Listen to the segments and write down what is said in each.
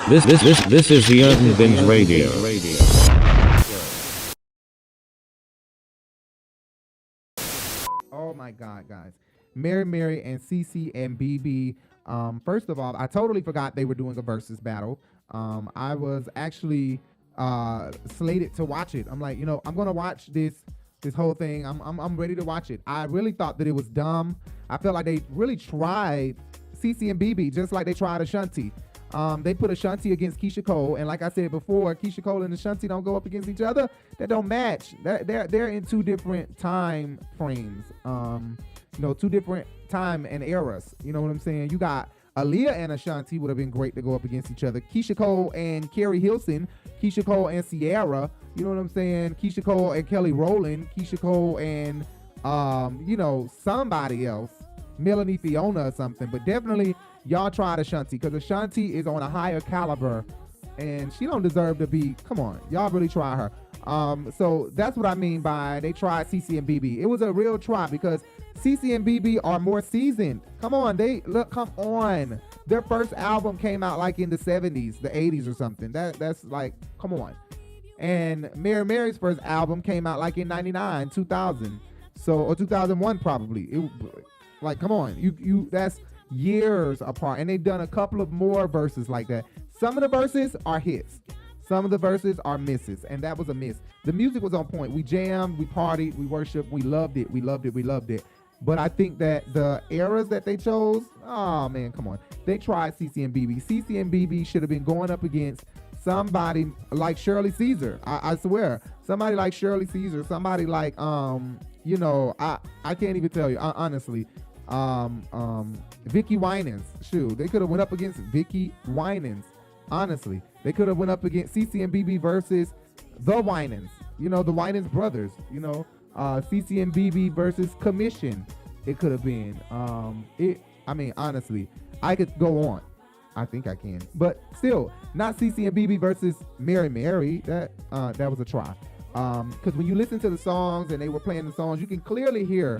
This is the Urban BiNGE Radio. Oh my God, guys. Mary and CeCe and BB. First of all, I totally forgot they were doing a versus battle. I was actually slated to watch it. I'm like, I'm gonna watch this whole thing. I'm ready to watch it. I really thought that it was dumb. I felt like they really tried CeCe and BB just like they tried Ashanti. They put Ashanti against Keisha Cole, and like I said before, Keisha Cole and Ashanti don't go up against each other. That don't match. They're in two different time frames. Two different time and eras. You know what I'm saying? You got Aaliyah and Ashanti would have been great to go up against each other. Keisha Cole and Carrie Hilson, Keisha Cole and Sierra. You know what I'm saying? Keisha Cole and Kelly Rowland, Keisha Cole and somebody else, Melanie Fiona or something. But definitely y'all tried Ashanti because Ashanti is on a higher caliber and she don't deserve to be. Come on, y'all really try her. So that's what I mean by they tried CeCe and BB. It was a real try because CeCe and BB are more seasoned. Come on, come on. Their first album came out like in the 70s, the 80s or something. That's like, come on. And Mary's first album came out like in 99, 2000. Or 2001 probably. Like, come on. You that's years apart. And they've done a couple of more verses like that. Some of the verses are hits. Some of the verses are misses, and that was a miss. The music was on point. We jammed, we partied, we worshiped, we loved it, we loved it, we loved it. But I think that the eras that they chose, oh man, come on. They tried CeCe and BB. CeCe and BB should have been going up against somebody like Shirley Caesar. I swear. Somebody like Shirley Caesar. Somebody like, I can't even tell you, honestly. Vicky Winans. Shoot, they could have went up against Vicky Winans. Honestly, they could have went up against CeCe and BB versus the Winans. The Winans brothers. CeCe and BB versus Commission. It could have been. Honestly, I could go on. I think I can, but still, not CeCe and BB versus Mary. That was a try. Because when you listen to the songs and they were playing the songs, you can clearly hear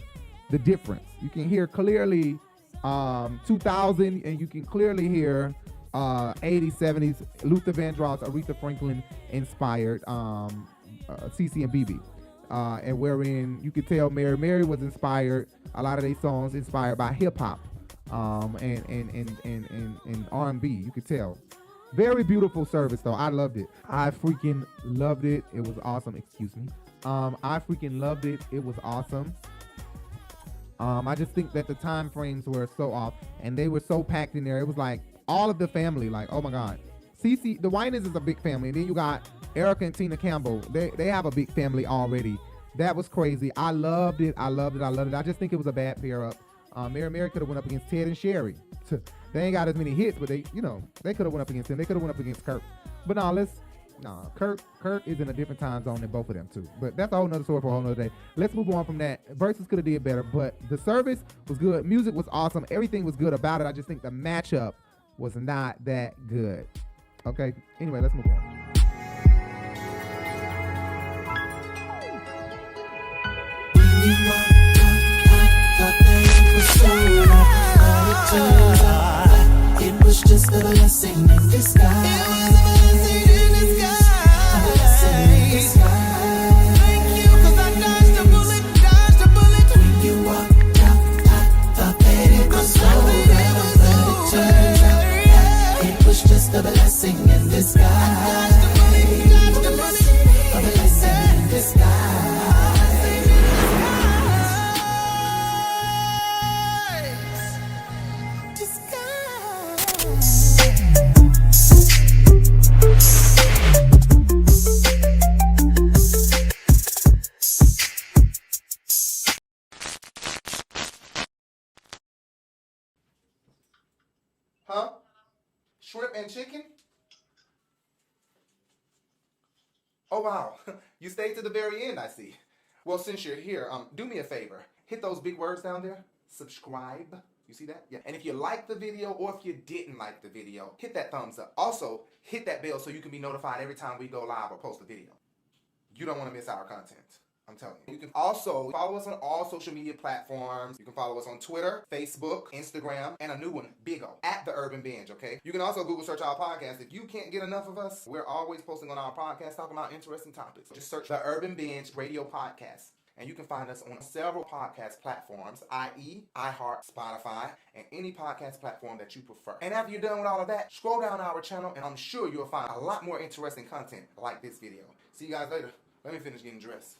the difference. You can hear clearly 2000, and you can clearly hear 80s, 70s, Luther Vandross, Aretha Franklin inspired CeCe and BB. And wherein you could tell Mary was inspired, a lot of their songs inspired by hip hop and R&B. You could tell. Very beautiful service though. I loved it. I freaking loved it. It was awesome. Excuse me. I freaking loved it. It was awesome. I just think that the time frames were so off and they were so packed in there. It was like all of the family, like, oh my God. CeCe, the Winans is a big family. And then you got Erica and Tina Campbell. They have a big family already. That was crazy. I loved it. I just think it was a bad pair up. Mary could have went up against Ted and Sherry. They ain't got as many hits, but they could have went up against him. They could have went up against Kirk. But Kirk is in a different time zone than both of them too. But that's a whole nother story for a whole nother day. Let's move on from that. Verzuz could have did better, but the service was good. Music was awesome. Everything was good about it. I just think the matchup was not that good. Okay. Anyway, let's move on. It was just a blessing in disguise. Thank you, 'cause I dodged a bullet. When you walked out, I thought that it was over, but it turned out it was just a blessing in disguise. A blessing in disguise. Huh? Shrimp and chicken? Oh, wow. You stayed to the very end, I see. Well, since you're here, do me a favor. Hit those big words down there. Subscribe. You see that? Yeah. And if you liked the video or if you didn't like the video, hit that thumbs up. Also, hit that bell so you can be notified every time we go live or post a video. You don't want to miss our content. I'm telling you. You can also follow us on all social media platforms. You can follow us on Twitter, Facebook, Instagram, and a new one, BiGE, at The Urban Binge, okay? You can also Google search our podcast. If you can't get enough of us, we're always posting on our podcast talking about interesting topics. Just search The Urban Binge Radio Podcast. And you can find us on several podcast platforms, i.e. iHeart, Spotify, and any podcast platform that you prefer. And after you're done with all of that, scroll down our channel, and I'm sure you'll find a lot more interesting content like this video. See you guys later. Let me finish getting dressed.